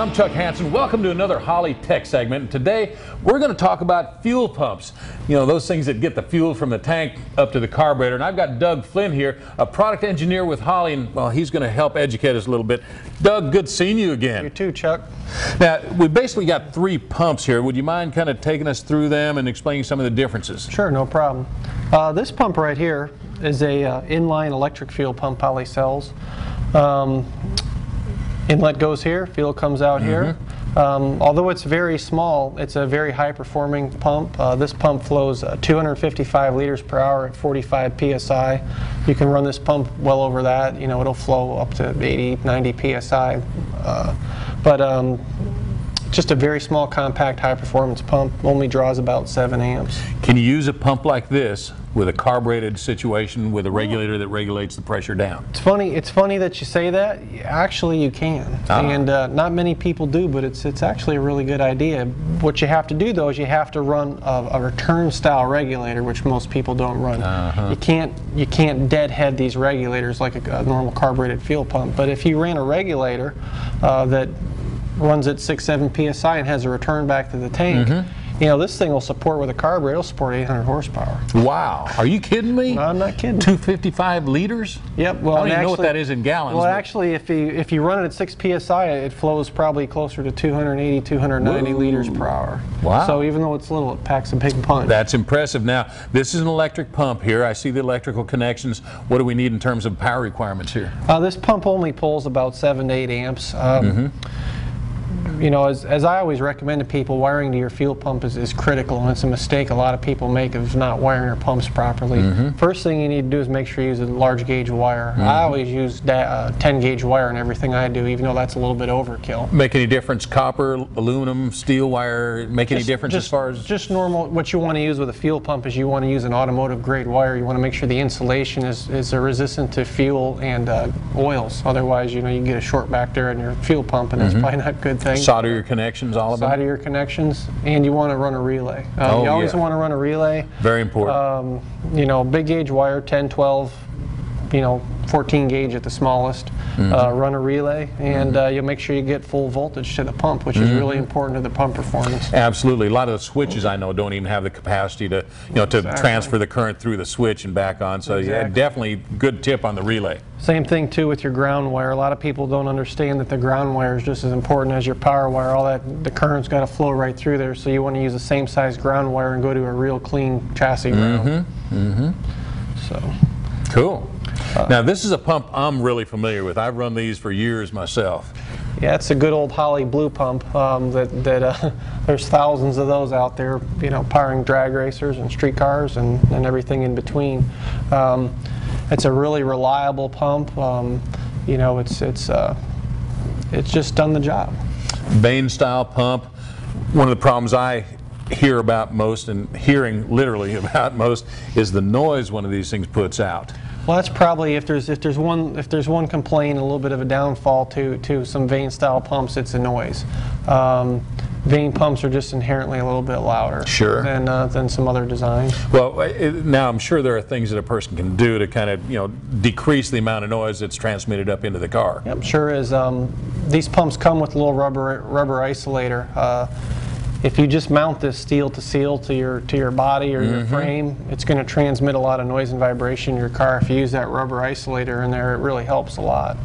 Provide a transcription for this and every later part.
I'm Chuck Hansen. Welcome to another Holley Tech segment. And today we're going to talk about fuel pumps. You know, those things that get the fuel from the tank up to the carburetor. And I've got Doug Flynn here, a product engineer with Holley, and well, he's going to help educate us a little bit. Doug, good seeing you again. You too, Chuck. Now, we basically got three pumps here. Would you mind kind of taking us through them and explaining some of the differences? Sure, no problem. This pump right here is a inline electric fuel pump Holley sells. Inlet goes here, fuel comes out here. Although it's very small, it's a very high-performing pump. This pump flows 255 liters per hour at 45 psi. You can run this pump well over that. You know, it'll flow up to 80, 90 psi. Just a very small, compact, high-performance pump. Only draws about 7 amps. Can you use a pump like this with a carbureted situation with a regulator that regulates the pressure down? It's funny that you say that. Actually, you can, and not many people do, but it's actually a really good idea. What you have to do though is you have to run a return style regulator, which most people don't run. You can't deadhead these regulators like a normal carbureted fuel pump. But if you ran a regulator that runs at 6-7 psi and has a return back to the tank, you know, this thing will support with a carburetor. It'll support 800 horsepower. Wow. Are you kidding me? No, I'm not kidding. 255 liters? Yep. Well, I don't even know what that is in gallons. Well, actually, if you run it at 6 psi, it flows probably closer to 280, 290 liters per hour. Wow. So even though it's little, it packs a big punch. That's impressive. Now, this is an electric pump here. I see the electrical connections. What do we need in terms of power requirements here? This pump only pulls about 7 to 8 amps. You know, as I always recommend to people, wiring to your fuel pump is critical, and it's a mistake a lot of people make of not wiring their pumps properly. First thing you need to do is make sure you use a large gauge wire. I always use 10 gauge wire in everything I do, even though that's a little bit overkill. Make any difference? Copper, aluminum, steel wire, make any difference as far as? Just normal. What you want to use with a fuel pump is you want to use an automotive grade wire. You want to make sure the insulation is resistant to fuel and oils. Otherwise, you know, you can get a short back there in your fuel pump, and that's probably not a good thing. Solder your connections, all of them? Solder your connections, and you want to run a relay. You always want to run a relay. Very important. You know, big gauge wire, 10, 12, you know, 14 gauge at the smallest. Run a relay, and you'll make sure you get full voltage to the pump, which is really important to the pump performance. Absolutely. A lot of the switches I know don't even have the capacity to, you know, to transfer the current through the switch and back on. So yeah, definitely good tip on the relay. Same thing too with your ground wire. A lot of people don't understand that the ground wire is just as important as your power wire. All that, the current's got to flow right through there. So you want to use the same size ground wire and go to a real clean chassis ground. So cool. Now this is a pump I'm really familiar with. I've run these for years myself. Yeah, it's a good old Holley blue pump. There's thousands of those out there, you know, powering drag racers and street cars and everything in between. It's a really reliable pump. You know, it's just done the job. Vane style pump. One of the problems I hear about most, and hearing literally about most, is the noise one of these things puts out. Well, that's probably, if there's one complaint, a little bit of a downfall to some vane style pumps, it's the noise. Vane pumps are just inherently a little bit louder than some other designs. Well, now I'm sure there are things that a person can do to kind of, you know, decrease the amount of noise that's transmitted up into the car. Yep, sure is. These pumps come with a little rubber isolator. If you just mount this steel to seal to your body or your frame, it's going to transmit a lot of noise and vibration in your car. If you use that rubber isolator in there, it really helps a lot.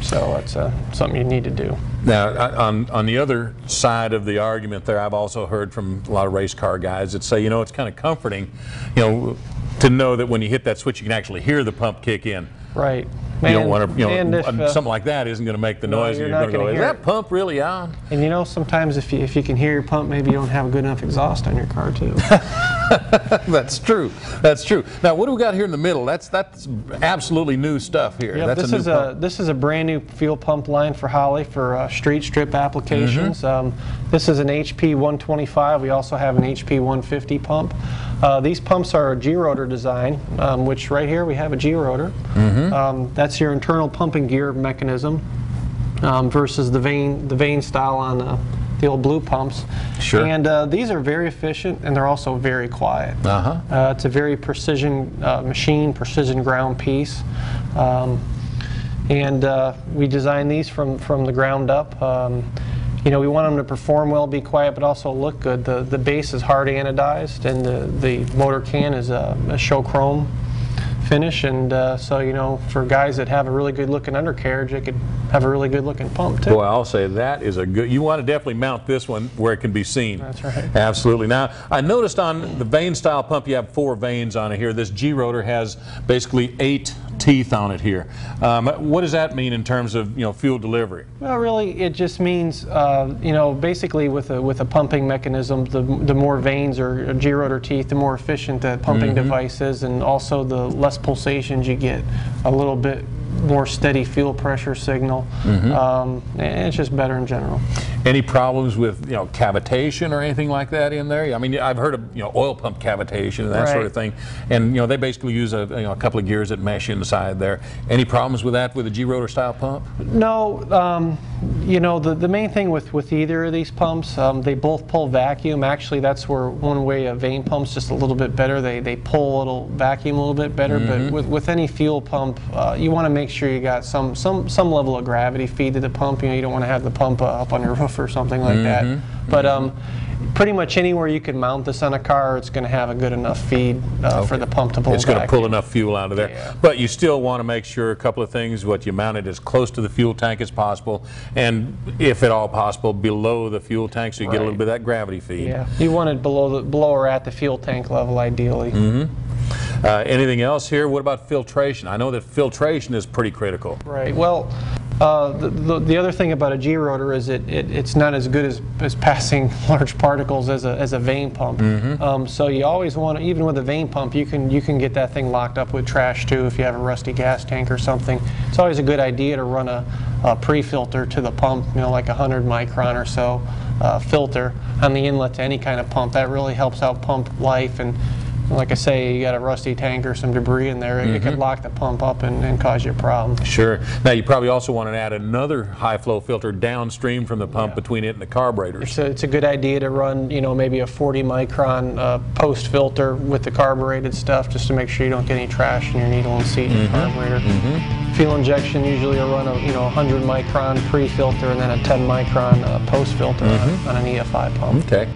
So that's something you need to do. Now, on the other side of the argument there, I've also heard from a lot of race car guys that say, you know, it's kind of comforting, you know, to know that when you hit that switch, you can actually hear the pump kick in. Right. You don't want to, you know, something like that isn't going to make the noise, and you're going to go, is that pump really on? And you know, sometimes if you can hear your pump, maybe you don't have a good enough exhaust on your car too. That's true. That's true. Now, what do we got here in the middle? That's absolutely new stuff here. Yep, That's this is a brand new fuel pump line for Holley for street strip applications. This is an HP 125. We also have an HP 150 pump. These pumps are a G-rotor design, which right here we have a G-rotor. That's your internal pumping gear mechanism versus the vane style on the old blue pumps. Sure. And these are very efficient, and they're also very quiet. It's a very precision machine, precision ground piece. And we designed these from the ground up. You know, we want them to perform well, be quiet, but also look good. The base is hard anodized, and the motor can is a show chrome finish, and so, you know, for guys that have a really good looking undercarriage, they could have a really good looking pump too. Boy, I'll say that is a good, you want to definitely mount this one where it can be seen. That's right. Absolutely. Now, I noticed on the vane style pump you have 4 vanes on it here. This G-rotor has basically 8 teeth on it here. What does that mean in terms of, you know, fuel delivery? Well, really, it just means, you know, basically with a pumping mechanism, the more vanes or G-rotor teeth, the more efficient that pumping device is, and also the less pulsations you get, a little bit more steady fuel pressure signal, and it's just better in general. Any problems with, you know, cavitation or anything like that in there? I mean, I've heard of, you know, oil pump cavitation and that sort of thing, and, you know, they basically use a, you know, a couple of gears that mesh inside there. Any problems with that with a G-rotor style pump? No. You know, the main thing with either of these pumps, they both pull vacuum. Actually, that's where one way a vane pump's just a little bit better. They pull a little vacuum a little bit better. But with any fuel pump, you want to make sure you got some level of gravity feed to the pump. You know, you don't want to have the pump up on your roof or something like that. But pretty much anywhere you can mount this on a car, it's going to have a good enough feed for the pump to pull. It's going to pull enough fuel out of there. Yeah. But you still want to make sure a couple of things: what you mount it as close to the fuel tank as possible, and if at all possible, below the fuel tank, so you get a little bit of that gravity feed. Yeah, you want it below or at the fuel tank level, ideally. Anything else here? What about filtration? I know that filtration is pretty critical. Right. Well, the other thing about a G-rotor is it's not as good as passing large particles as a vane pump. So you always want to, even with a vane pump, you can get that thing locked up with trash too if you have a rusty gas tank or something. It's always a good idea to run a pre-filter to the pump, you know, like 100 micron or so filter on the inlet to any kind of pump. That really helps out pump life, and like I say, you got a rusty tank or some debris in there, it could lock the pump up and cause you a problem. Sure. Now you probably also want to add another high flow filter downstream from the pump between it and the carburetors. It's a good idea to run, you know, maybe a 40 micron post filter with the carbureted stuff, just to make sure you don't get any trash in your needle and seat in your carburetor. Fuel injection, usually will run a 100 micron pre-filter and then a 10 micron post filter on an EFI pump. Okay.